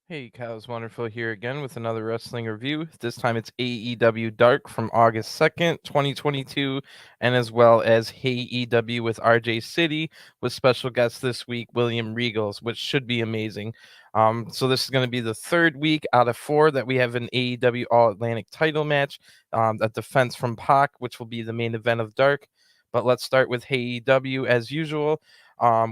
Hey, Kyle's Wonderful here again with another wrestling review. This time it's AEW Dark from August 2nd, 2022, and as well as Hey EW with RJ City with special guest this week, William Regals, which should be amazing. So this is going to be the third week out of four that we have an AEW All Atlantic title match, a defense from Pac, which will be the main event of Dark. But let's start with Hey EW as usual.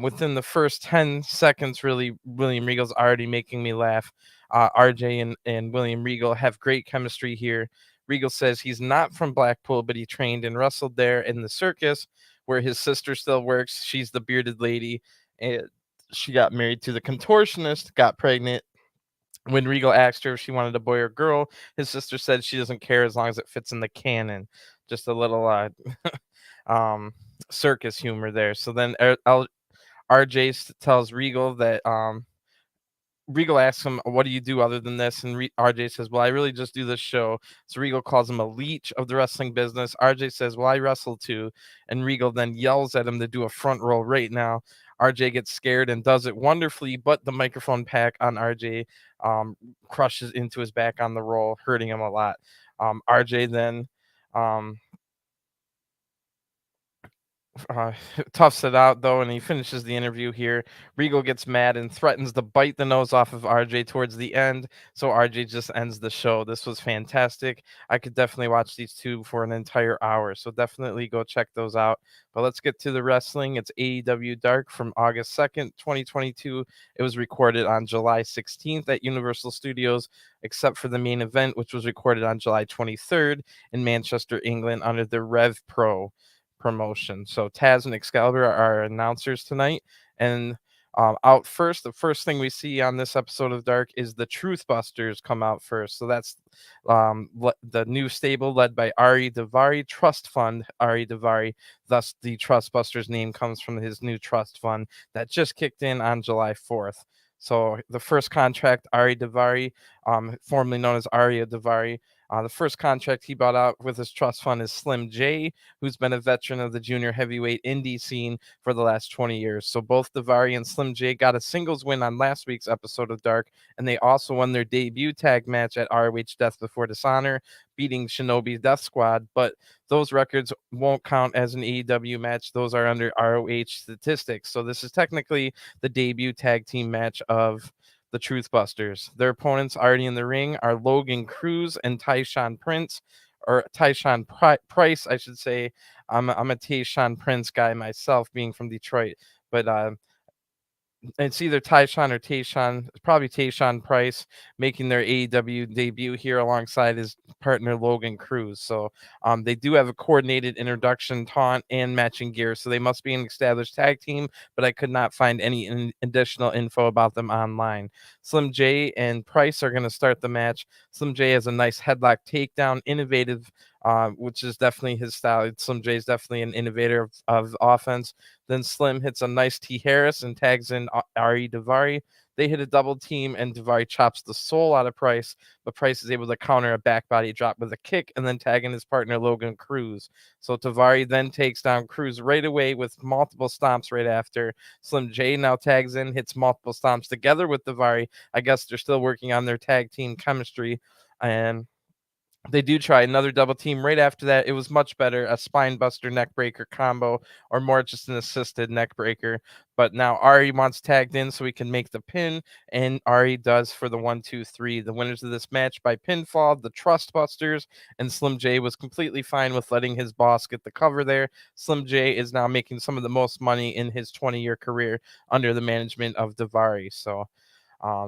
Within the first 10 seconds, really, William Regal's already making me laugh. RJ and William Regal have great chemistry here. Regal says he's not from Blackpool, but he trained and wrestled there in the circus where his sister still works. She's the bearded lady. And she got married to the contortionist, got pregnant. When Regal asked her if she wanted a boy or girl, his sister said she doesn't care as long as it fits in the canon. Just a little um, circus humor there. So then RJ tells Regal that Regal asks him, "What do you do other than this?" And RJ says, "Well, I really just do this show." So Regal calls him a leech of the wrestling business. RJ says, "Well, I wrestle too." And Regal then yells at him to do a front roll right now. RJ gets scared and does it wonderfully, but the microphone pack on RJ crushes into his back on the roll, hurting him a lot. RJ then um, uh, toughs it out though, and he finishes the interview here. Regal gets mad and threatens to bite the nose off of RJ towards the end, so RJ just ends the show. This was fantastic. I could definitely watch these two for an entire hour, so definitely go check those out. But let's get to the wrestling. It's AEW Dark from August 2nd, 2022. It was recorded on July 16th at Universal Studios, except for the main event, which was recorded on July 23rd in Manchester, England, under the Rev Pro promotion. So Taz and Excalibur are our announcers tonight. And out first, the first thing we see on this episode of Dark is the Truthbusters come out first. So that's the new stable led by Ari Daivari, Trust Fund Ari Daivari. Thus, the Trustbusters name comes from his new trust fund that just kicked in on July 4th. So the first contract, Ari Daivari, formerly known as Arya Daivari, the first contract he bought out with his trust fund is Slim J, who's been a veteran of the junior heavyweight indie scene for the last 20 years. So both Daivari and Slim J got a singles win on last week's episode of Dark, and they also won their debut tag match at ROH Death Before Dishonor, beating Shinobi Death Squad. But those records won't count as an AEW match. Those are under ROH statistics. So this is technically the debut tag team match of the Truthbusters. Their opponents already in the ring are Logan Cruz and Tyshon Prince, or Price, I should say. I'm a Tayshawn Prince guy myself, being from Detroit, but it's either Tyshon or Tayshawn. It's probably Tayshawn Price making their AEW debut here alongside his partner Logan Cruz. So they do have a coordinated introduction, taunt, and matching gear. So they must be an established tag team, but I could not find any additional info about them online. Slim J and Price are going to start the match. Slim J has a nice headlock takedown, innovative, which is definitely his style. Slim J is definitely an innovator of offense. Then Slim hits a nice T Harris and tags in Ari Daivari. They hit a double team, and Daivari chops the soul out of Price, but Price is able to counter a back body drop with a kick and then tag in his partner Logan Cruz. So Daivari then takes down Cruz right away with multiple stomps right after. Slim J now tags in, hits multiple stomps together with Daivari. I guess they're still working on their tag team chemistry. And they do try another double team right after that. It was much better, a spine buster neck breaker combo, or more just an assisted neck breaker. But now Ari wants tagged in so he can make the pin, and Ari does for the 1, 2, 3. The winners of this match by pinfall, the Trustbusters, and Slim J was completely fine with letting his boss get the cover there. Slim J is now making some of the most money in his 20-year career under the management of Daivari. So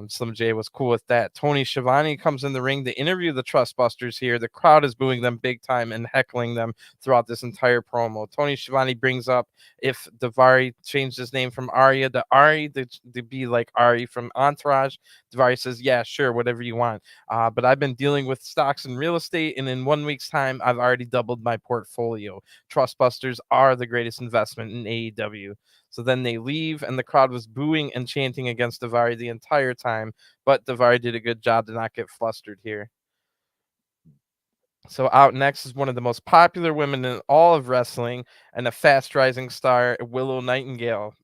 Slim J was cool with that. Tony Schiavone comes in the ring to interview the Trustbusters here. The crowd is booing them big time and heckling them throughout this entire promo. Tony Schiavone brings up if Daivari changed his name from Arya to Ari to be like Ari from Entourage. Daivari says, yeah, sure, whatever you want. But I've been dealing with stocks and real estate, and in 1 week's time, I've already doubled my portfolio. Trustbusters are the greatest investment in AEW. So then they leave, and the crowd was booing and chanting against Daivari the entire time. But Daivari did a good job to not get flustered here. So out next is one of the most popular women in all of wrestling and a fast rising star, Willow Nightingale.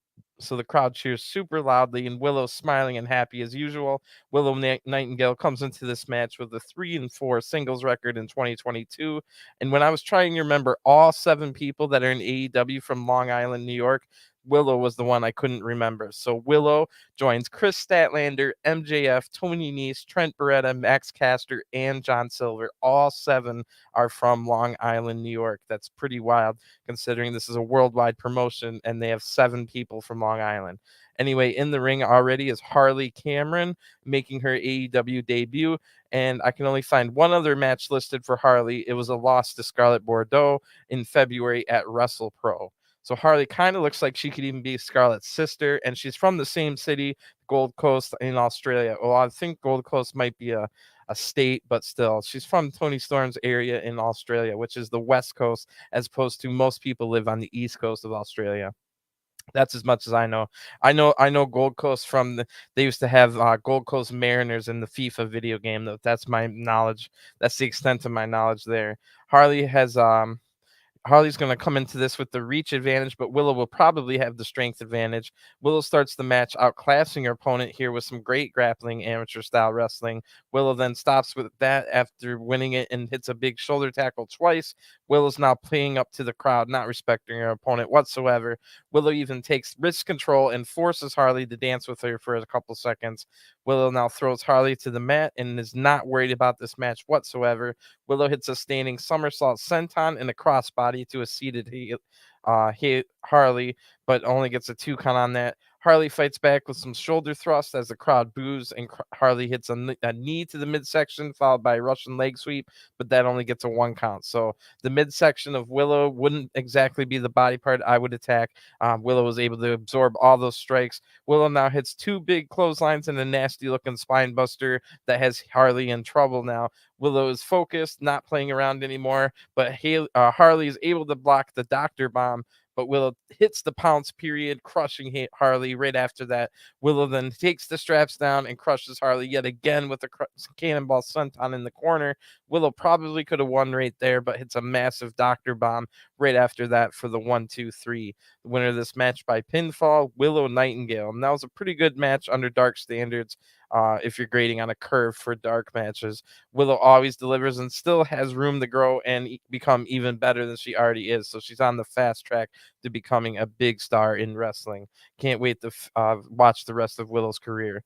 So the crowd cheers super loudly, and Willow smiling and happy as usual. Willow Nightingale comes into this match with a 3-4 singles record in 2022. And when I was trying to remember all 7 people that are in AEW from Long Island, New York, Willow was the one I couldn't remember. So Willow joins Chris Statlander, MJF, Tony Nese, Trent Beretta, Max Caster, and John Silver. All 7 are from Long Island, New York. That's pretty wild considering this is a worldwide promotion and they have 7 people from Long Island. Anyway, in the ring already is Harley Cameron making her AEW debut. And I can only find one other match listed for Harley. It was a loss to Scarlett Bordeaux in February at WrestlePro. So Harley kind of looks like she could even be Scarlett's sister, and she's from the same city, Gold Coast in Australia. Well, I think Gold Coast might be a state, but still, she's from Tony Storm's area in Australia, which is the West Coast, as opposed to most people live on the East Coast of Australia. That's as much as I know. I know Gold Coast from they used to have Gold Coast Mariners in the FIFA video game. Though that's my knowledge. That's the extent of my knowledge there. Harley's going to come into this with the reach advantage, but Willow will probably have the strength advantage. Willow starts the match outclassing her opponent here with some great grappling, amateur style wrestling. Willow then stops with that after winning it and hits a big shoulder tackle twice. Willow's now playing up to the crowd, not respecting her opponent whatsoever. Willow even takes wrist control and forces Harley to dance with her for a couple seconds. Willow now throws Harley to the mat and is not worried about this match whatsoever. Willow hits a standing somersault senton and a crossbody to a seated Harley, but only gets a 2 count on that. Harley fights back with some shoulder thrust as the crowd boos, and Harley hits a knee to the midsection, followed by a Russian leg sweep, but that only gets a 1 count. So the midsection of Willow wouldn't exactly be the body part I would attack. Willow was able to absorb all those strikes. Willow now hits 2 big clotheslines and a nasty looking spine buster that has Harley in trouble now. Willow is focused, not playing around anymore, but Harley is able to block the doctor bomb, but Willow hits the pounce period, crushing Harley right after that. Willow then takes the straps down and crushes Harley yet again with a cannonball senton in the corner. Willow probably could have won right there, but hits a massive doctor bomb right after that for the 1-2-3. The winner of this match by pinfall, Willow Nightingale. And that was a pretty good match under Dark standards. If you're grading on a curve for Dark matches, Willow always delivers and still has room to grow and become even better than she already is. So she's on the fast track to becoming a big star in wrestling. Can't wait to watch the rest of Willow's career.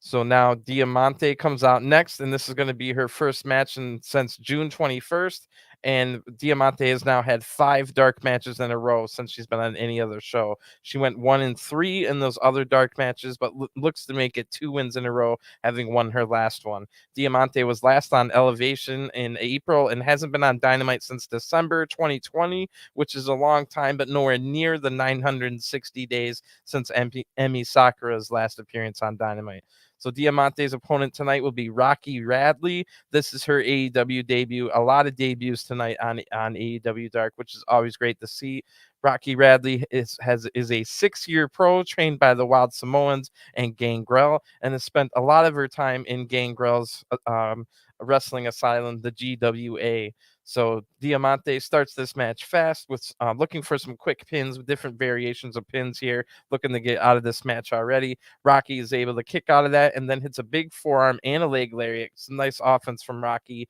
So now Diamante comes out next, and this is going to be her first match since June 21st. And Diamante has now had 5 Dark matches in a row since she's been on any other show. She went 1-3 in those other Dark matches, but looks to make it 2 wins in a row, having won her last one. Diamante was last on Elevation in April and hasn't been on Dynamite since December 2020, which is a long time, but nowhere near the 960 days since Emi Sakura's last appearance on Dynamite. So Diamante's opponent tonight will be Rocky Radley. This is her AEW debut. A lot of debuts tonight on AEW Dark, which is always great to see. Rocky Radley is a 6-year pro trained by the Wild Samoans and Gangrel, and has spent a lot of her time in Gangrel's wrestling asylum, the GWA. So Diamante starts this match fast with looking for some quick pins with different variations of pins here, looking to get out of this match already. Rocky is able to kick out of that and then hits a big forearm and a leg lariat. Some nice offense from Rocky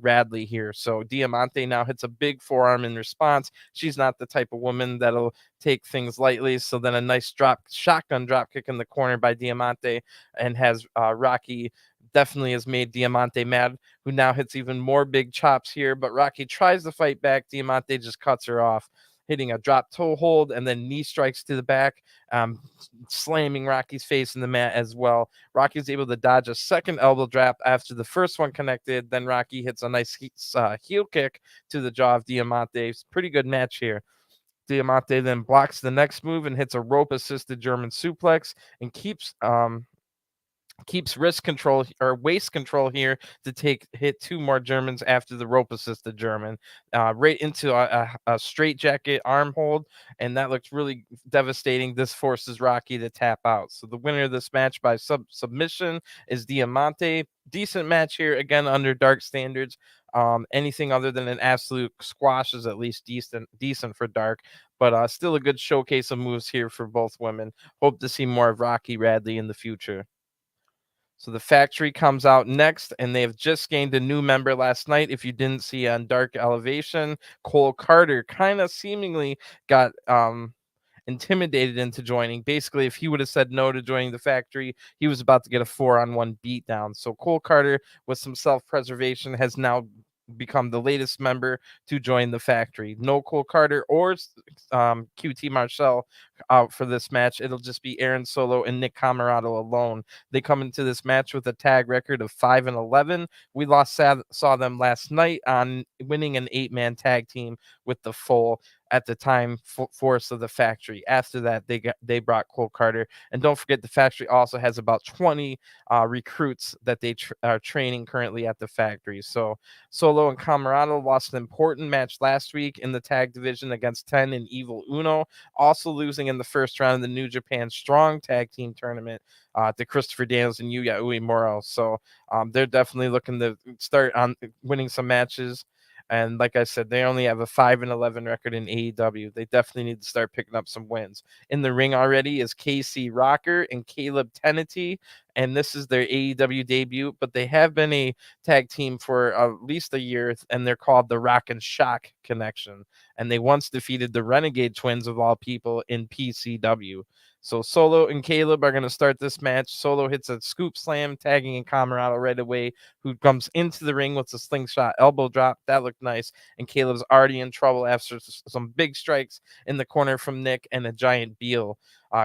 Radley here. So Diamante now hits a big forearm in response. She's not the type of woman that'll take things lightly. So then a nice shotgun drop kick in the corner by Diamante, and has Rocky definitely has made Diamante mad, who now hits even more big chops here. But Rocky tries to fight back. Diamante just cuts her off, hitting a drop toe hold and then knee strikes to the back, slamming Rocky's face in the mat as well. Rocky's able to dodge a second elbow drop after the first one connected. Then Rocky hits a nice heel kick to the jaw of Diamante. It's a pretty good match here. Diamante then blocks the next move and hits a rope assisted German suplex and keeps keeps wrist control or waist control here to hit 2 more Germans after the rope assisted German, right into a straight jacket arm hold, and that looks really devastating. This forces Rocky to tap out. So the winner of this match by submission is Diamante. Decent match here, again under Dark standards. Anything other than an absolute squash is at least decent for Dark, but still a good showcase of moves here for both women. Hope to see more of Rocky Radley in the future. So the factory comes out next, and they have just gained a new member last night. If you didn't see on Dark Elevation, Cole Carter kind of seemingly got intimidated into joining. Basically, if he would have said no to joining the factory, he was about to get a 4-on-1 beatdown. So Cole Carter, with some self-preservation, has now become the latest member to join the factory. No Cole Carter or QT Marshall out for this match. It'll just be Aaron Solo and Nick Comoroto alone. They come into this match with a tag record of 5-11. We saw them last night on winning an 8-man tag team with the full, at the time, force of the factory. After that, they brought Cole Carter, and don't forget the factory also has about 20 recruits that they are training currently at the factory. So Solo and Comoroto lost an important match last week in the tag division against Ten and Evil Uno, also losing in the first round of the New Japan Strong Tag Team Tournament to Christopher Daniels and Yuya Uemura. So they're definitely looking to start on winning some matches. And like I said, they only have a 5-11 record in AEW. They definitely need to start picking up some wins. In the ring already is KC Rocker and Caleb Teninty, and this is their AEW debut, but they have been a tag team for at least a year, and they're called the Rock and Shock Connection. And they once defeated the Renegade Twins, of all people, in PCW. So Solo and Caleb are going to start this match. Solo hits a scoop slam, tagging in Comoroto right away, who comes into the ring with a slingshot elbow drop. That looked nice. And Caleb's already in trouble after some big strikes in the corner from Nick and a giant Beal.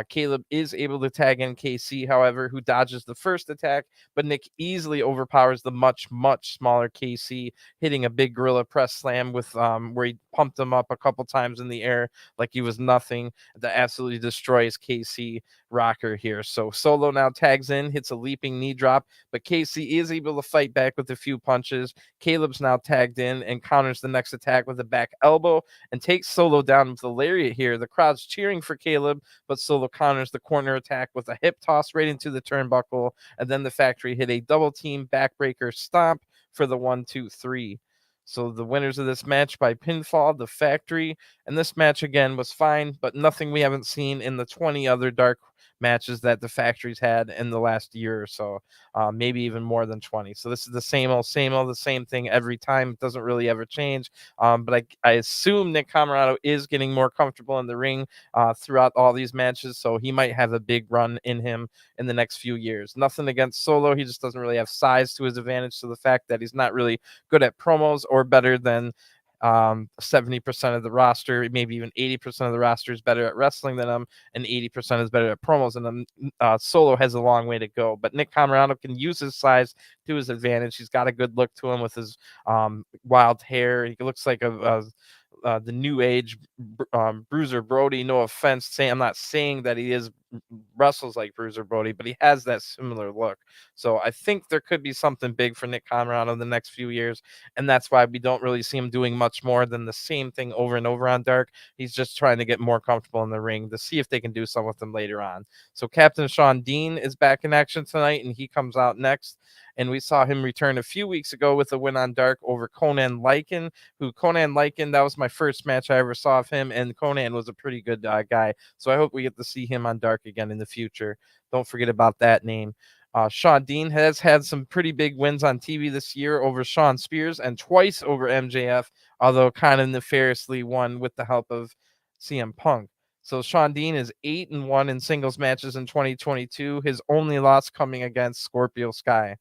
Caleb is able to tag in KC, however, who dodges the first attack, but Nick easily overpowers the much, much smaller KC, hitting a big gorilla press slam with where he pumped him up a couple times in the air like he was nothing. That absolutely destroys KC Rocker here. So Solo now tags in, hits a leaping knee drop, but KC is able to fight back with a few punches. Caleb's now tagged in and counters the next attack with a back elbow and takes Solo down with a lariat here. The crowd's cheering for Caleb, but Solo counters the corner attack with a hip toss right into the turnbuckle, and then the factory hit a double team backbreaker stomp for the 1-2-3. So the winners of this match by pinfall, the factory, and this match again was fine, but nothing we haven't seen in the 20 other Dark matches that the factory's had in the last year or so, maybe even more than 20. So this is the same old, the same thing every time. It doesn't really ever change. But I assume Nick Comoroto is getting more comfortable in the ring throughout all these matches, so he might have a big run in him in the next few years. Nothing against Solo. He just doesn't really have size to his advantage. So the fact that he's not really good at promos or better than 70% of the roster, maybe even 80% of the roster is better at wrestling than him, and 80% is better at promos than him. Solo has a long way to go, but Nick Comoroto can use his size to his advantage. He's got a good look to him with his wild hair. He looks like the new age Bruiser Brody. No offense, I'm not saying that he wrestles like Bruiser Brody, but he has that similar look. So I think there could be something big for Nick Comoroto in the next few years, and that's why we don't really see him doing much more than the same thing over and over on Dark. He's just trying to get more comfortable in the ring to see if they can do something with him later on. So Captain Shawn Dean is back in action tonight, and he comes out next. And we saw him return a few weeks ago with a win on Dark over Conan Lycan, that was my first match I ever saw of him, and Conan was a pretty good guy. So I hope we get to see him on Dark again in the future. Don't forget about that name. Shawn Dean has had some pretty big wins on TV this year over Shawn Spears and twice over MJF, although kind of nefariously won with the help of CM Punk. So Shawn Dean is 8-1 in singles matches in 2022, his only loss coming against Scorpio Sky.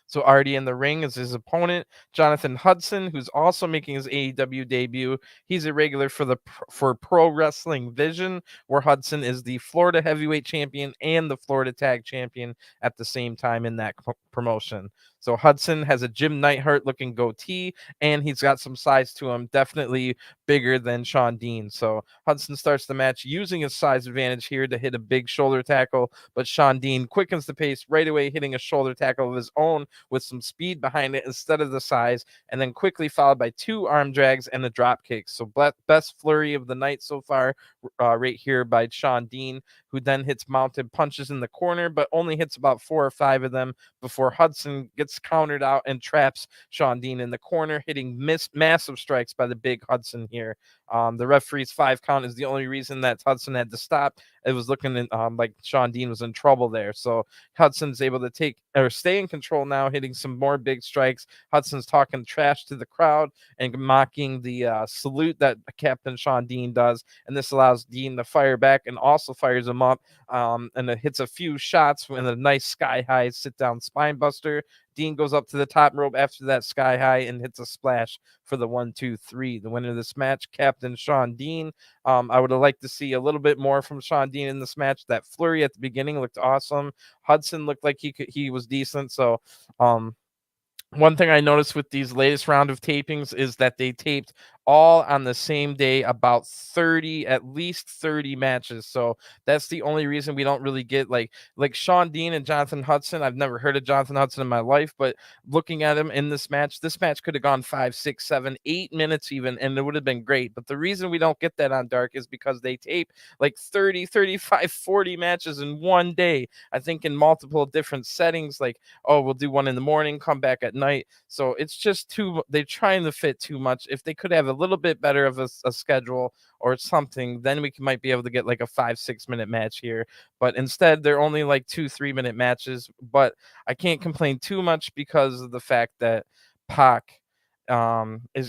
So already in the ring is his opponent, Jonathan Hudson, who's also making his AEW debut. He's a regular for Pro Wrestling Vision, where Hudson is the Florida Heavyweight Champion and the Florida Tag Champion at the same time in that promotion. So Hudson has a Jim Neidhart looking goatee, and he's got some size to him, definitely bigger than Shawn Dean. So Hudson starts the match using his size advantage here to hit a big shoulder tackle, but Shawn Dean quickens the pace right away, hitting a shoulder tackle of his own with some speed behind it instead of the size, and then quickly followed by 2 arm drags and a drop kick. So best flurry of the night so far, right here by Shawn Dean, who then hits mounted punches in the corner, but only hits about 4 or 5 of them before Hudson gets countered out and traps Shawn Dean in the corner, hitting massive strikes by the big Hudson here. The referee's 5 count is the only reason that Hudson had to stop. It was looking like Shawn Dean was in trouble there. So Hudson's able to stay in control now, hitting some more big strikes. Hudson's talking trash to the crowd and mocking the salute that Captain Shawn Dean does. And this allows Dean to fire back and also fires him up. And it hits a few shots with a nice sky high sit down spine buster. Dean goes up to the top rope after that sky high and hits a splash for the 1-2-3. The winner of this match, Captain Shawn Dean. I would have liked to see a little bit more from Shawn Dean in this match. That flurry at the beginning looked awesome. Hudson looked like he was decent. So one thing I noticed with these latest round of tapings is that they taped all on the same day, about at least 30 matches. So that's the only reason we don't really get like Shawn Dean and Jonathan Hudson. I've never heard of Jonathan Hudson in my life, but looking at him in this match could have gone 5, 6, 7, 8 minutes even, and it would have been great. But the reason we don't get that on Dark is because they tape like 30, 35, 40 matches in one day. I think in multiple different settings, like, oh, we'll do one in the morning, come back at night. So it's just they're trying to fit too much. If they could have a little bit better of a schedule or something, then we might be able to get like a 5-6 minute match here. But instead, they're only like 2-3 minute matches. But I can't complain too much because of the fact that Pac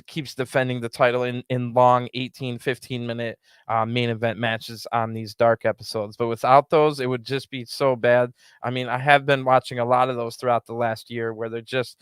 keeps defending the title in long 18-15 minute main event matches on these Dark episodes. But without those, it would just be so bad. I mean, I have been watching a lot of those throughout the last year where they're just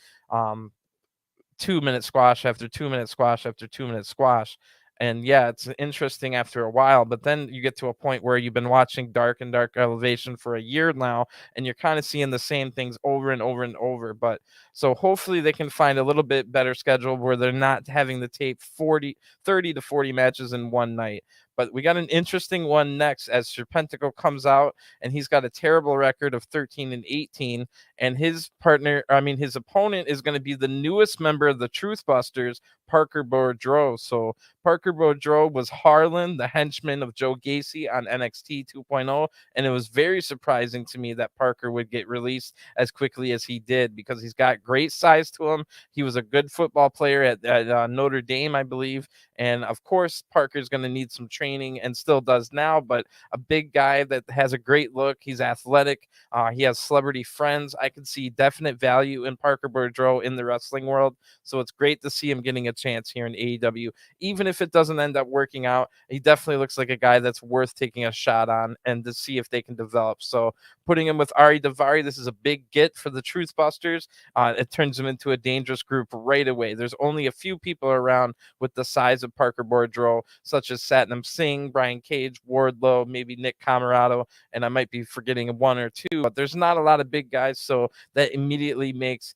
2-minute squash after 2-minute squash after 2-minute squash. And yeah, it's interesting after a while, but then you get to a point where you've been watching Dark and Dark Elevation for a year now, and you're kind of seeing the same things over and over and over. But so hopefully they can find a little bit better schedule where they're not having to tape 30 to 40 matches in one night. But we got an interesting one next as Serpentico comes out, and he's got a terrible record of 13-18. And his opponent is going to be the newest member of the Trustbusters, Parker Boudreaux. So Parker Boudreaux was Harlan, the henchman of Joe Gacy on NXT 2.0, and it was very surprising to me that Parker would get released as quickly as he did because he's got great size to him. He was a good football player at Notre Dame, I believe, and of course Parker's going to need some training and still does now, but a big guy that has a great look. He's athletic. He has celebrity friends. I can see definite value in Parker Boudreaux in the wrestling world, so it's great to see him getting a chance here in AEW. Even if it doesn't end up working out, he definitely looks like a guy that's worth taking a shot on and to see if they can develop. So putting him with Ari Daivari, this is a big get for the Trustbusters. It turns him into a dangerous group right away. There's only a few people around with the size of Parker Boudreaux, such as Satnam Singh, Brian Cage, Wardlow, maybe Nick Comoroto, and I might be forgetting one or two, but there's not a lot of big guys, so that immediately makes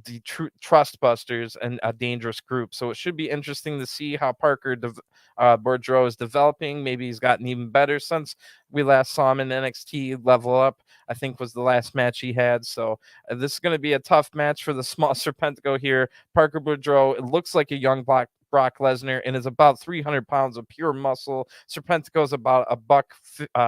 the Trustbusters and a dangerous group. So it should be interesting to see how Parker Boudreaux is developing. Maybe he's gotten even better since we last saw him in NXT. Level Up, I think, was the last match he had. So this is going to be a tough match for the small Serpentico here. Parker Boudreaux, it looks like a young Brock Lesnar and is about 300 pounds of pure muscle. Serpentico is about a buck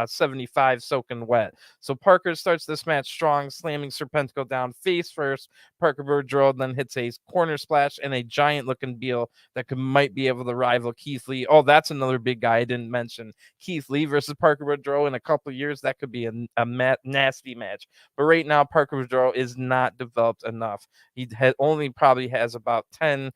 75 soaking wet. So Parker starts this match strong, slamming Serpentico down face first. Parker Boudreaux then hits a corner splash and a giant looking Beal that might be able to rival Keith Lee. Oh, that's another big guy I didn't mention. Keith Lee versus Parker Boudreaux in a couple of years. That could be a nasty match. But right now, Parker Boudreaux is not developed enough. He only probably has about 10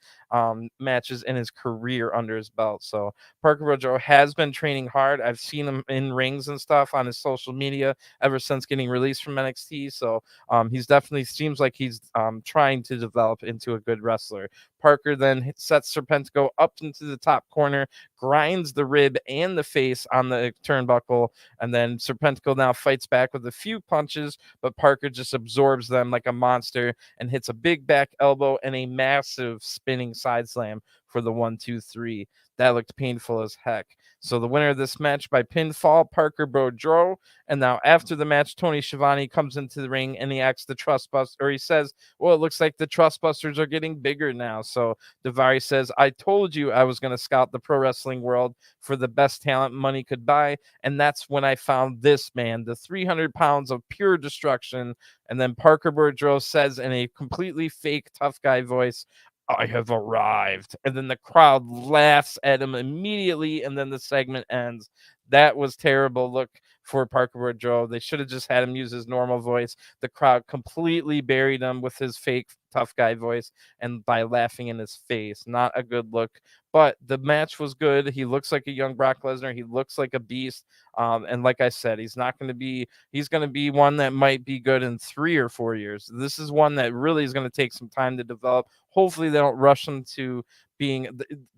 matches in in his career under his belt. So Parker Boudreaux has been training hard. I've seen him in rings and stuff on his social media ever since getting released from NXT. So he's definitely seems like he's trying to develop into a good wrestler. Parker then sets Serpentico up into the top corner, grinds the rib and the face on the turnbuckle, and then Serpentico now fights back with a few punches, but Parker just absorbs them like a monster and hits a big back elbow and a massive spinning side slam for the 1-2-3. That looked painful as heck. So the winner of this match by pinfall, Parker Boudreaux. And now after the match, Tony Schiavone comes into the ring and he asks the Trustbusters, or he says, well, it looks like the Trustbusters are getting bigger now. So Daivari says, I told you I was going to scout the pro wrestling world for the best talent money could buy. And that's when I found this man, the 300 pounds of pure destruction. And then Parker Boudreaux says in a completely fake tough guy voice, I have arrived. And then the crowd laughs at him immediately, and then the segment ends. That was terrible look for Parker Boudreaux. They should have just had him use his normal voice. The crowd completely buried him with his fake tough guy voice and by laughing in his face. Not a good look. But the match was good. He looks like a young Brock Lesnar. He looks like a beast. And like I said, he's going to be one that might be good in 3 or 4 years. This is one that really is going to take some time to develop. Hopefully they don't rush him to being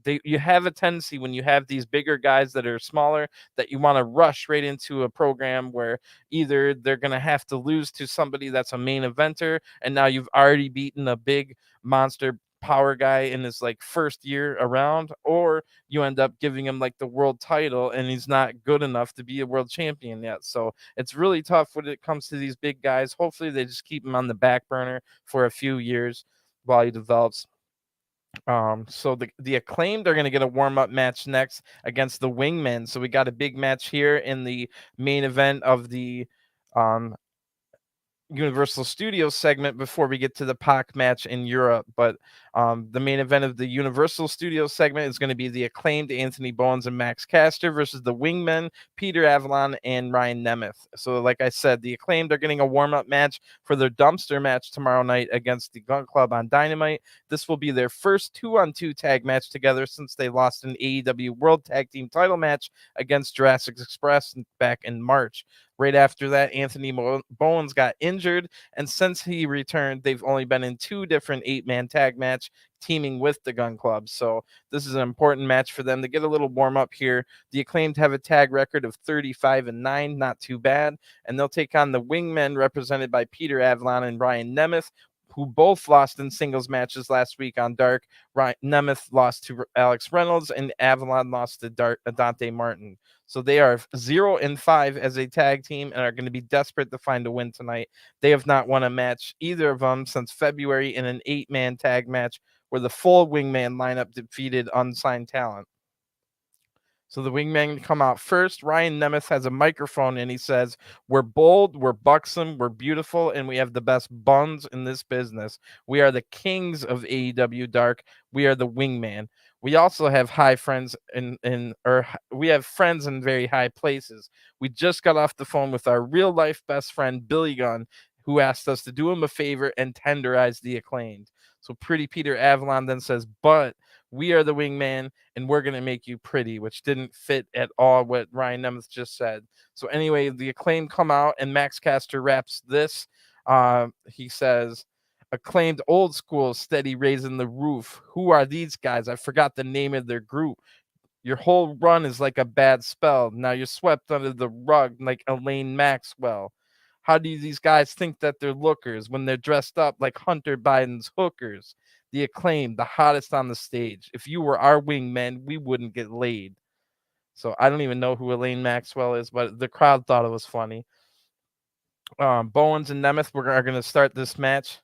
you have a tendency when you have these bigger guys that are smaller that you want to rush right into a program where either they're going to have to lose to somebody that's a main eventer and now you've already beaten a big monster power guy in his like first year around, or you end up giving him like the world title and he's not good enough to be a world champion yet. So it's really tough when it comes to these big guys. Hopefully they just keep him on the back burner for a few years while he develops. So the Acclaimed are going to get a warm-up match next against the Wingmen. So we got a big match here in the main event of the Universal Studios segment before we get to the Pac match in Europe. But the main event of the Universal Studios segment is going to be the Acclaimed Anthony Bowens and Max Caster versus the Wingmen, Peter Avalon and Ryan Nemeth. So like I said, the Acclaimed are getting a warm-up match for their dumpster match tomorrow night against the Gun Club on Dynamite. This will be their first 2-on-2 tag match together since they lost an AEW World Tag Team title match against Jurassic Express back in March. Right after that, Anthony Bowens got injured, and since he returned, they've only been in 2 different 8-man tag match teaming with the Gun Club. So this is an important match for them to get a little warm up here. The Acclaimed have a tag record of 35-9, not too bad, and they'll take on the Wingmen represented by Peter Avalon and Ryan Nemeth, who both lost in singles matches last week on Dark. Nemeth lost to Alex Reynolds, and Avalon lost to Dante Martin. So they are 0-5 as a tag team and are going to be desperate to find a win tonight. They have not won a match, either of them, since February in an 8-man tag match where the full Wingman lineup defeated unsigned talent. So the Wingmen come out first. Ryan Nemeth has a microphone and he says, we're bold, we're buxom, we're beautiful, and we have the best buns in this business. We are the kings of AEW Dark. We are the Wingman. We also have we have friends in very high places. We just got off the phone with our real life best friend, Billy Gunn, who asked us to do him a favor and tenderize the Acclaimed. So Pretty Peter Avalon then says, but we are the Wingman and we're going to make you pretty, which didn't fit at all what Ryan Nemeth just said. So anyway, the Acclaimed come out and Max Caster raps this. He says, Acclaimed old school, steady raising the roof. Who are these guys? I forgot the name of their group. Your whole run is like a bad spell. Now you're swept under the rug like Elaine Maxwell. How do these guys think that they're lookers when they're dressed up like Hunter Biden's hookers? The Acclaimed, the hottest on the stage. If you were our wingmen, we wouldn't get laid. So I don't even know who Elaine Maxwell is, but the crowd thought it was funny. Bowens and Nemeth are going to start this match,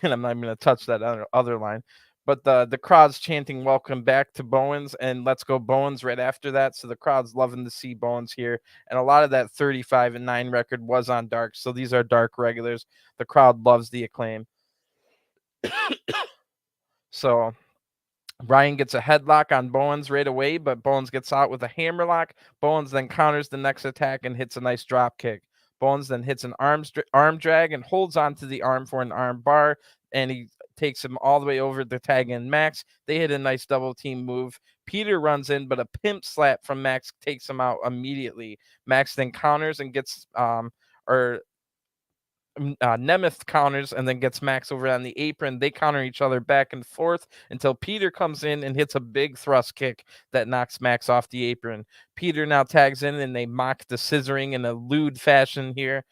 and I'm not even going to touch that other line. But the crowd's chanting welcome back to Bowens and let's go Bowens right after that. So the crowd's loving to see Bowens here. And a lot of that 35-9 record was on Dark. So these are Dark regulars. The crowd loves the Acclaim. So Ryan gets a headlock on Bowens right away, but Bowens gets out with a hammerlock. Bowens then counters the next attack and hits a nice drop kick. Bowens then hits an arm drag and holds on to the arm for an arm bar. And he takes him all the way over to tag in Max. They hit a nice double team move. Peter runs in, but a pimp slap from Max takes him out immediately. Max then counters and gets Nemeth counters and then gets Max over on the apron. They counter each other back and forth until Peter comes in and hits a big thrust kick that knocks Max off the apron. Peter now tags in and they mock the scissoring in a lewd fashion here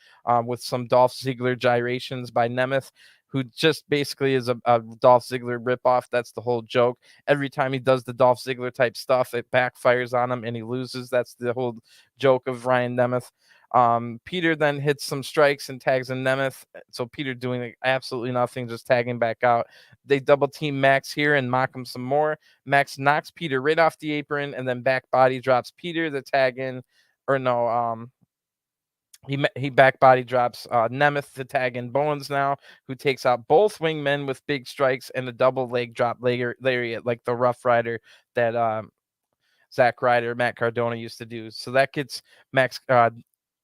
with some Dolph Ziggler gyrations by Nemeth, who just basically is a Dolph Ziggler ripoff. That's the whole joke. Every time he does the Dolph Ziggler type stuff, it backfires on him and he loses. That's the whole joke of Ryan Nemeth. Peter then hits some strikes and tags in Nemeth. So Peter doing like absolutely nothing, just tagging back out. They double team Max here and mock him some more. Max knocks Peter right off the apron and then back body drops Peter the tag in. Or no, he back body drops Nemeth to tag in Bowens now, who takes out both wingmen with big strikes and a double leg drop lariat like the Rough Rider that Zack Ryder, Matt Cardona used to do. So that gets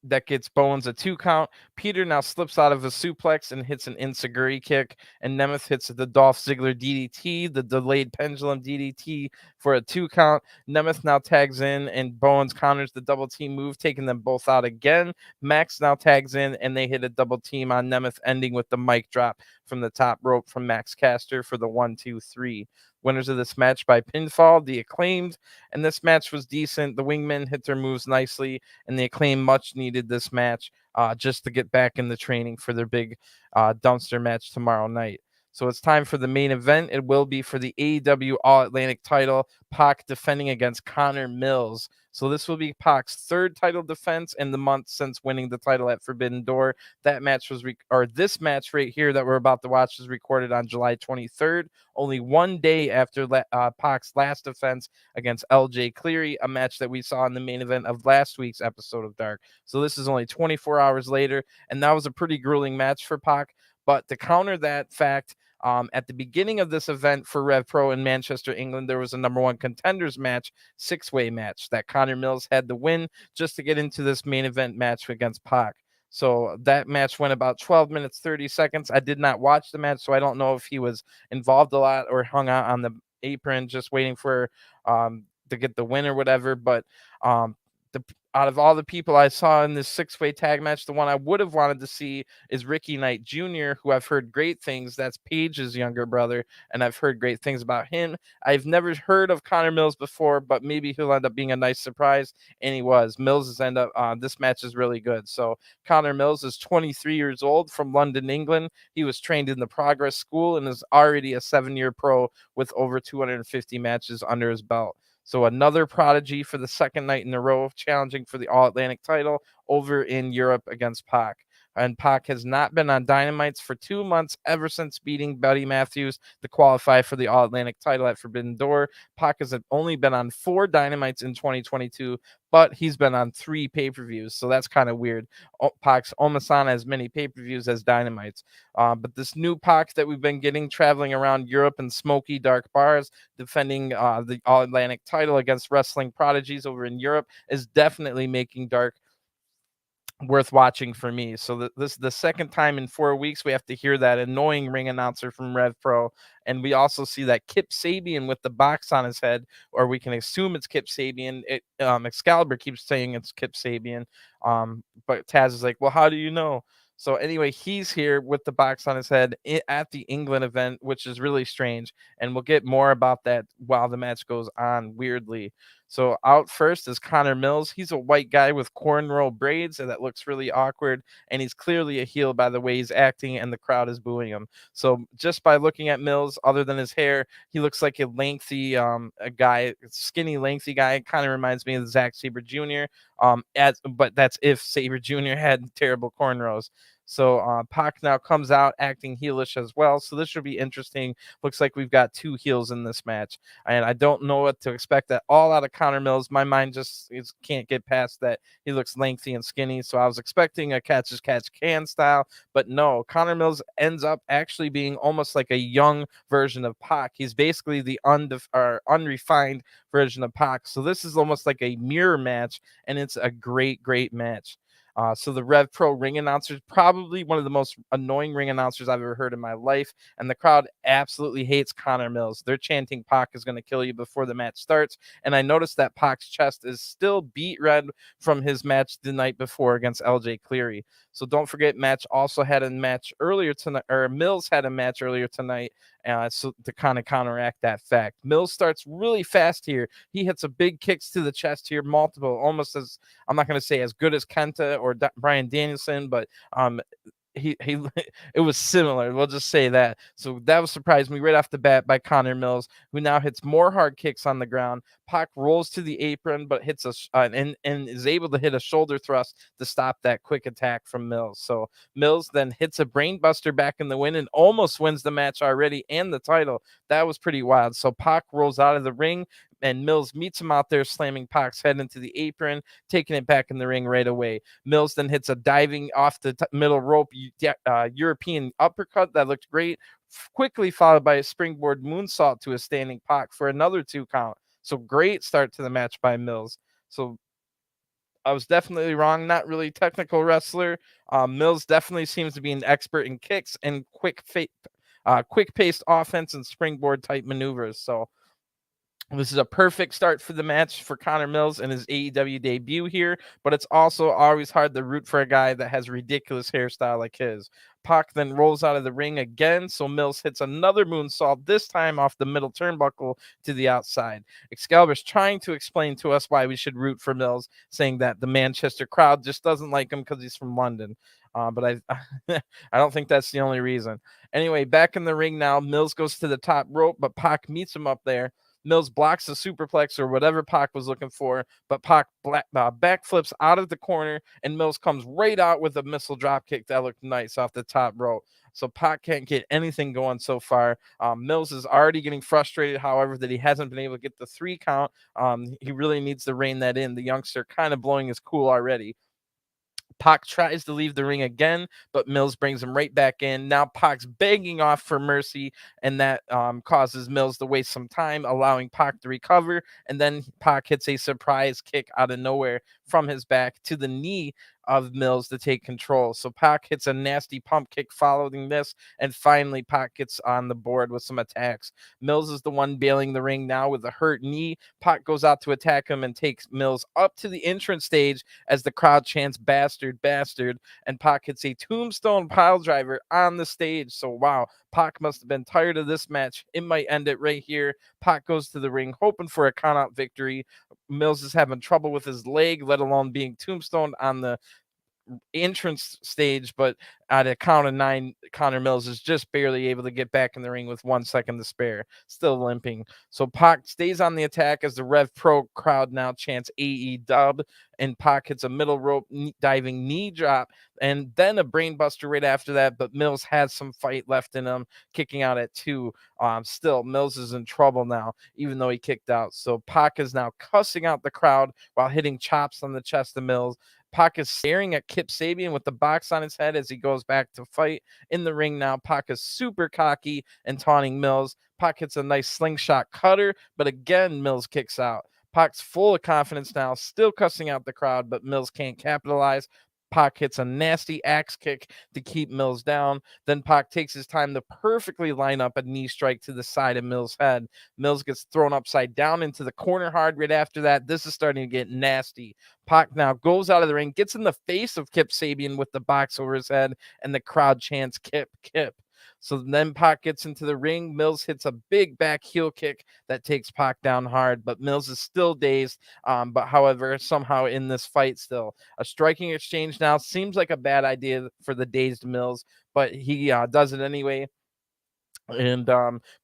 that gets Bowens a 2 count. Peter now slips out of a suplex and hits an enziguri kick, and Nemeth hits the Dolph Ziggler DDT, the delayed pendulum DDT, for a 2 count. Nemeth now tags in, and Bowens counters the double team move, taking them both out again. Max now tags in, and they hit a double team on Nemeth, ending with the mic drop from the top rope from Max Caster for the 1-2-3. Winners of this match by pinfall, the Acclaimed, and this match was decent. The Wingmen hit their moves nicely, and the Acclaimed much needed this match just to get back in the training for their big dumpster match tomorrow night. So it's time for the main event. It will be for the AEW All-Atlantic title, Pac defending against Conor Mills. So this will be Pac's third title defense in the month since winning the title at Forbidden Door. That match was, this match right here that we're about to watch is recorded on July 23rd, only 1 day after Pac's last defense against LJ Cleary, a match that we saw in the main event of last week's episode of Dark. So this is only 24 hours later, and that was a pretty grueling match for Pac. But to counter that fact, at the beginning of this event for Rev Pro in Manchester, England, there was a number 1 contenders match, 6-way match that Conor Mills had to win just to get into this main event match against Pac. So that match went about 12 minutes, 30 seconds. I did not watch the match, so I don't know if he was involved a lot or hung out on the apron just waiting for to get the win or whatever. But out of all the people I saw in this 6-way tag match, the one I would have wanted to see is Ricky Knight Jr., who I've heard great things. That's Paige's younger brother, and I've heard great things about him. I've never heard of Conor Mills before, but maybe he'll end up being a nice surprise, and he was. This match is really good. So Conor Mills is 23 years old from London, England. He was trained in the Progress School and is already a 7-year pro with over 250 matches under his belt. So another prodigy for the second night in a row, challenging for the All-Atlantic title over in Europe against Pac. And Pac has not been on Dynamites for 2 months ever since beating Buddy Matthews to qualify for the All-Atlantic title at Forbidden Door. Pac has only been on 4 Dynamites in 2022, but he's been on 3 pay-per-views, so that's kind of weird. Pac's almost on as many pay-per-views as Dynamites. But this new Pac that we've been getting traveling around Europe in smoky, dark bars, defending the All-Atlantic title against wrestling prodigies over in Europe, is definitely making Dark worth watching for me. So this is the second time in 4 weeks we have to hear that annoying ring announcer from Rev Pro, and we also see that Kip Sabian with the box on his head, or we can assume it's Kip Sabian. Excalibur keeps saying it's Kip Sabian, but Taz is like, well, how do you know? So anyway, he's here with the box on his head at the England event, which is really strange, and we'll get more about that while the match goes on, weirdly. So out first is Conor Mills. He's a white guy with cornrow braids, and that looks really awkward, and he's clearly a heel by the way he's acting, and the crowd is booing him. So just by looking at Mills, other than his hair, he looks like a lengthy skinny, lengthy guy. Kind of reminds me of Zack Sabre Jr., but that's if Sabre Jr. had terrible cornrows. So Pac now comes out acting heelish as well. So this should be interesting. Looks like we've got 2 heels in this match. And I don't know what to expect at all out of Conor Mills. My mind just can't get past that. He looks lengthy and skinny. So I was expecting a catch as catch can style. But no, Conor Mills ends up actually being almost like a young version of Pac. He's basically the unrefined version of Pac. So this is almost like a mirror match. And it's a great, great match. So the Rev Pro ring announcer is probably one of the most annoying ring announcers I've ever heard in my life, and the crowd absolutely hates Conor Mills. They're chanting Pac is going to kill you before the match starts, and I noticed that Pac's chest is still beat red from his match the night before against LJ Cleary. So don't forget, Mills had a match earlier tonight, so to kind of counteract that fact. Mills starts really fast here. He hits a big kicks to the chest here, multiple, almost as, I'm not going to say as good as Kenta or Bryan Danielson, but he it was similar. We'll just say that. So that was surprised me right off the bat by Conor Mills, who now hits more hard kicks on the ground. Pac rolls to the apron, but hits and is able to hit a shoulder thrust to stop that quick attack from Mills. So Mills then hits a brainbuster back in the win and almost wins the match already and the title. That was pretty wild. So Pac rolls out of the ring, and Mills meets him out there, slamming Pac's head into the apron, taking it back in the ring right away. Mills then hits a diving off the middle rope European uppercut that looked great, quickly followed by a springboard moonsault to a standing Pac for another 2 count. So great start to the match by Mills. So I was definitely wrong. Not really a technical wrestler. Mills definitely seems to be an expert in kicks and quick-paced offense and springboard type maneuvers. So this is a perfect start for the match for Conor Mills and his AEW debut here, but it's also always hard to root for a guy that has a ridiculous hairstyle like his. Pac then rolls out of the ring again, so Mills hits another moonsault, this time off the middle turnbuckle to the outside. Excalibur's trying to explain to us why we should root for Mills, saying that the Manchester crowd just doesn't like him because he's from London. But I I don't think that's the only reason. Anyway, back in the ring now, Mills goes to the top rope, but Pac meets him up there. Mills blocks the superplex or whatever Pac was looking for, but Pac backflips out of the corner, and Mills comes right out with a missile drop kick that looked nice off the top rope. So Pac can't get anything going so far. Mills is already getting frustrated, however, that he hasn't been able to get the 3 count. He really needs to rein that in. The youngster kind of blowing his cool already. Pac tries to leave the ring again, but Mills brings him right back in. Now Pac's begging off for mercy, and that causes Mills to waste some time, allowing Pac to recover. And then Pac hits a surprise kick out of nowhere from his back to the knee of Mills to take control. So Pac hits a nasty pump kick following this, and finally Pac gets on the board with some attacks. Mills is the one bailing the ring now with a hurt knee. Pac goes out to attack him and takes Mills up to the entrance stage as the crowd chants "Bastard, bastard," and Pac hits a tombstone pile driver on the stage. So wow, Pac must have been tired of this match. It might end it right here. Pac goes to the ring hoping for a count-out victory. Mills is having trouble with his leg, let alone being tombstoned on the entrance stage, but at a count of 9, Conor Mills is just barely able to get back in the ring with 1 second to spare, still limping. So Pac stays on the attack as the Rev Pro crowd now chants AEW, and Pac hits a middle rope diving knee drop and then a brainbuster right after that, but Mills has some fight left in him, kicking out at 2. Still, Mills is in trouble now, even though he kicked out. So Pac is now cussing out the crowd while hitting chops on the chest of Mills. Pac is staring at Kip Sabian with the box on his head as he goes back to fight. In the ring now, Pac is super cocky and taunting Mills. Pac hits a nice slingshot cutter, but again, Mills kicks out. Pac's full of confidence now, still cussing out the crowd, but Mills can't capitalize. Pac hits a nasty axe kick to keep Mills down. Then Pac takes his time to perfectly line up a knee strike to the side of Mills' head. Mills gets thrown upside down into the corner hard right after that. This is starting to get nasty. Pac now goes out of the ring, gets in the face of Kip Sabian with the box over his head, and the crowd chants "Kip, Kip." So then Pac gets into the ring. Mills hits a big back heel kick that takes Pac down hard, but Mills is still dazed. But however, somehow in this fight still, a striking exchange now seems like a bad idea for the dazed Mills, but he does it anyway. And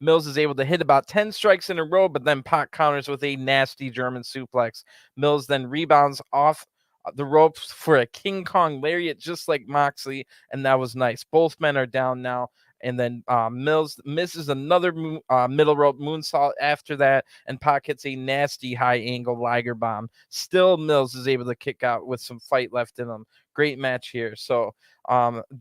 Mills is able to hit about 10 strikes in a row, but then Pac counters with a nasty German suplex. Mills then rebounds off the ropes for a King Kong lariat, just like Moxley, and that was nice. Both men are down now, And then Mills misses another middle rope moonsault after that, and Pac hits a nasty high angle Liger bomb. Still, Mills is able to kick out with some fight left in him. Great match here. So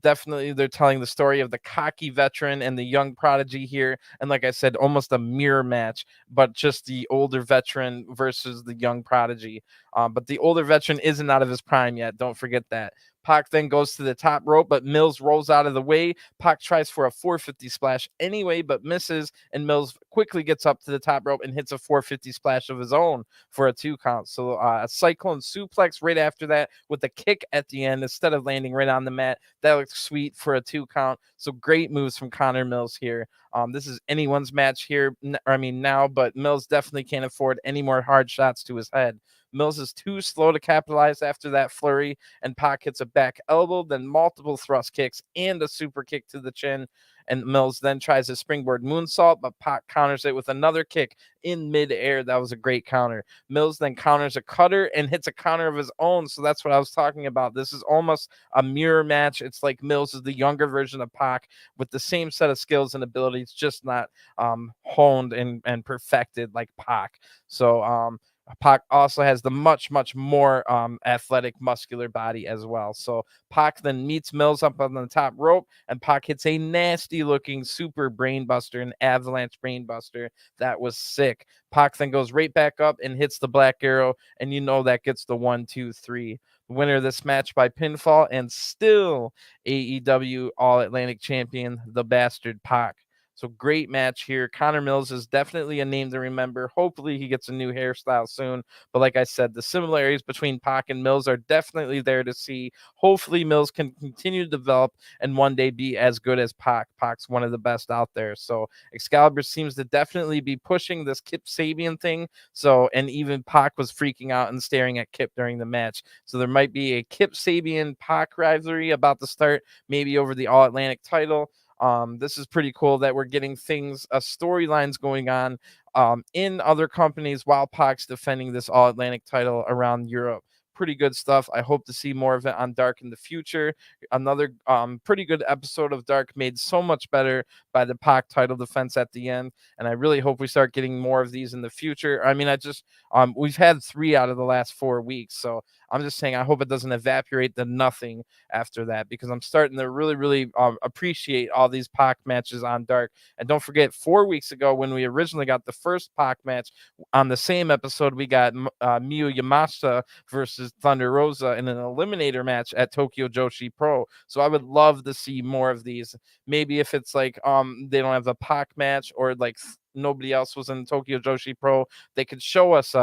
definitely they're telling the story of the cocky veteran and the young prodigy here. And like I said, almost a mirror match, but just the older veteran versus the young prodigy. But the older veteran isn't out of his prime yet. Don't forget that. Pac then goes to the top rope, but Mills rolls out of the way. Pac tries for a 450 splash anyway, but misses, and Mills quickly gets up to the top rope and hits a 450 splash of his own for a 2 count. So a cyclone suplex right after that with a kick at the end instead of landing right on the mat. That looks sweet for a 2 count. So great moves from Conor Mills here. This is anyone's match here. Now, but Mills definitely can't afford any more hard shots to his head. Mills is too slow to capitalize after that flurry, and Pac hits a back elbow, then multiple thrust kicks and a super kick to the chin. And Mills then tries a springboard moonsault, but Pac counters it with another kick in midair. That was a great counter. Mills then counters a cutter and hits a counter of his own. So that's what I was talking about. This is almost a mirror match. It's like Mills is the younger version of Pac with the same set of skills and abilities, just not honed and perfected like Pac. So Pac also has the much more athletic, muscular body as well. So Pac then meets Mills up on the top rope, and Pac hits a nasty looking super brainbuster, an avalanche brainbuster. That was sick. Pac then goes right back up and hits the Black Arrow, and that gets the 1, 2, 3. Winner of this match by pinfall, and still AEW All Atlantic Champion, the bastard Pac. So great match here. Conor Mills is definitely a name to remember. Hopefully he gets a new hairstyle soon. But like I said, the similarities between Pac and Mills are definitely there to see. Hopefully Mills can continue to develop and one day be as good as Pac. Pac's one of the best out there. So Excalibur seems to definitely be pushing this Kip Sabian thing. So, and even Pac was freaking out and staring at Kip during the match. So there might be a Kip Sabian Pac rivalry about to start, maybe over the All Atlantic title. This is pretty cool that we're getting storylines going on in other companies while Pac's defending this All Atlantic title around Europe. Pretty good stuff. I hope to see more of it on Dark in the future. Another pretty good episode of Dark, made so much better by the Pac title defense at the end, and I really hope we start getting more of these in the future. We've had 3 out of the last 4 weeks, so I'm just saying I hope it doesn't evaporate to nothing after that, because I'm starting to really appreciate all these Pac matches on Dark. And don't forget, 4 weeks ago when we originally got the first Pac match on the same episode, we got Miyu Yamashita versus Thunder Rosa in an eliminator match at Tokyo Joshi Pro. So I would love to see more of these. Maybe if it's like they don't have a Pac match, or like nobody else was in Tokyo Joshi Pro, they could show us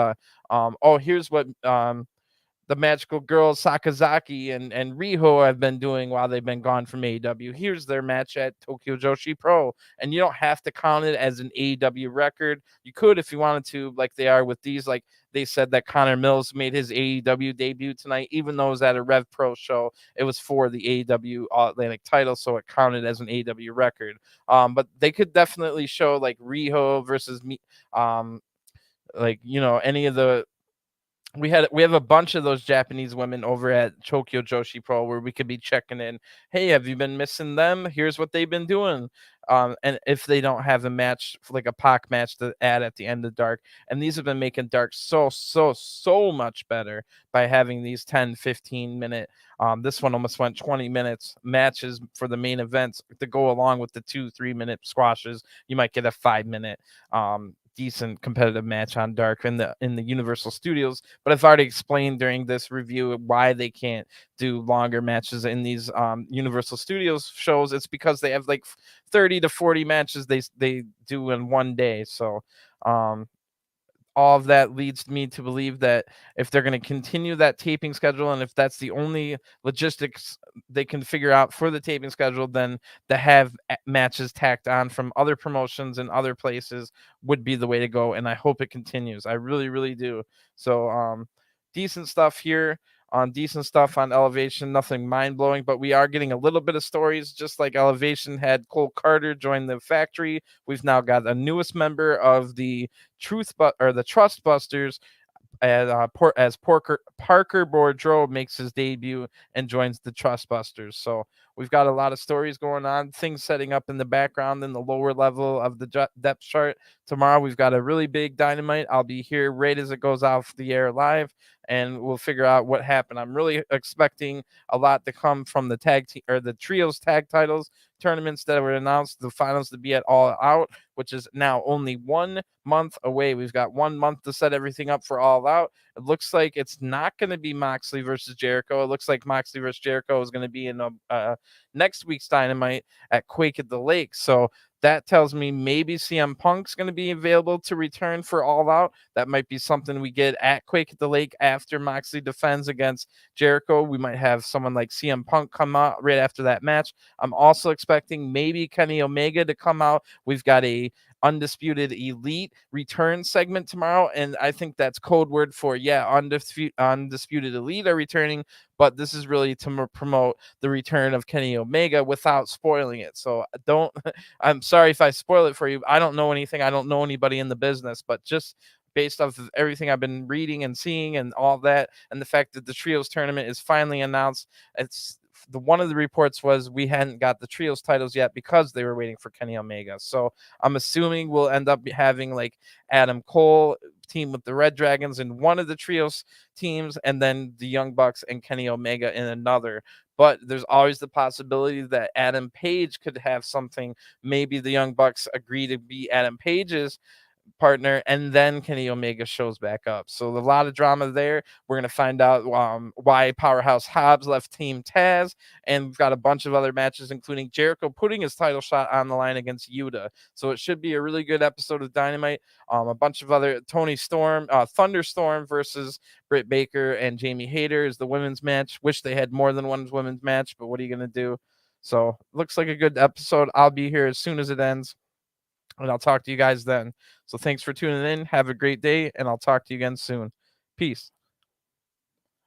here's what the Magical Girls Sakazaki and Riho have been doing while they've been gone from AEW. Here's their match at Tokyo Joshi Pro. And you don't have to count it as an AEW record. You could if you wanted to, like they are with these. Like they said that Conor Mills made his AEW debut tonight, even though it was at a Rev Pro show. It was for the AEW All Atlantic title, so it counted as an AEW record. But they could definitely show like Riho versus me, any of the we have a bunch of those Japanese women over at Tokyo Joshi Pro where we could be checking in. Hey, have you been missing them? Here's what they've been doing. And if they don't have a match, like a Pac match to add at the end of Dark, and these have been making Dark so much better by having these 10-15 minute, this one almost went 20 minutes matches for the main events to go along with the 2-3 minute squashes. You might get a 5 minute decent competitive match on Dark in the Universal Studios. But I've already explained during this review why they can't do longer matches in these Universal Studios shows. It's because they have like 30 to 40 matches they do in one day. So all of that leads me to believe that if they're going to continue that taping schedule, and if that's the only logistics they can figure out for the taping schedule, then to have matches tacked on from other promotions and other places would be the way to go. And I hope it continues. I really do. So decent stuff here. On decent stuff on Elevation, nothing mind-blowing, but we are getting a little bit of stories. Just like Elevation had Cole Carter join the factory, we've now got a newest member of the Trustbusters as Parker Boudreaux makes his debut and joins the Trustbusters. So We've got a lot of stories going on, things setting up in the background in the lower level of the depth chart. Tomorrow we've got a really big Dynamite. I'll be here right as it goes off the air live, and we'll figure out what happened. I'm really expecting a lot to come from the tag team or the trios tag titles tournaments that were announced, the finals to be at All Out, which is now only 1 month away. We've got 1 month to set everything up for All Out. It looks like it's not going to be Moxley versus Jericho. It looks like Moxley versus Jericho is going to be in next week's Dynamite at Quake at the Lake. So that tells me maybe CM Punk's going to be available to return for All Out. That might be something we get at Quake at the Lake after Moxley defends against Jericho. We might have someone like CM Punk come out right after that match. I'm also expecting maybe Kenny Omega to come out. We've got a Undisputed Elite return segment tomorrow, and I think that's code word for Undisputed Elite are returning, but this is really to promote the return of Kenny Omega without spoiling it. So don't I'm sorry if I spoil it for you. I don't know anything. I don't know anybody in the business, but just based off of everything I've been reading and seeing and all that, and the fact that the trios tournament is finally announced, it's one of the reports was we hadn't got the trios titles yet because they were waiting for Kenny Omega. So I'm assuming we'll end up having like Adam Cole team with the Red Dragons in one of the trios teams, and then the Young Bucks and Kenny Omega in another. But there's always the possibility that Adam Page could have something. Maybe the Young Bucks agree to be Adam Page's partner, and then Kenny Omega shows back up. So a lot of drama there. We're going to find out why Powerhouse Hobbs left Team Taz, and we've got a bunch of other matches, including Jericho putting his title shot on the line against Yuta. So it should be a really good episode of Dynamite. A bunch of other Tony Storm, Thunderstorm versus Britt Baker and Jamie Hayter is the women's match. Wish they had more than one women's match, but what are you going to do? So looks like a good episode. I'll be here as soon as it ends, and I'll talk to you guys then. So thanks for tuning in. Have a great day, and I'll talk to you again soon. Peace.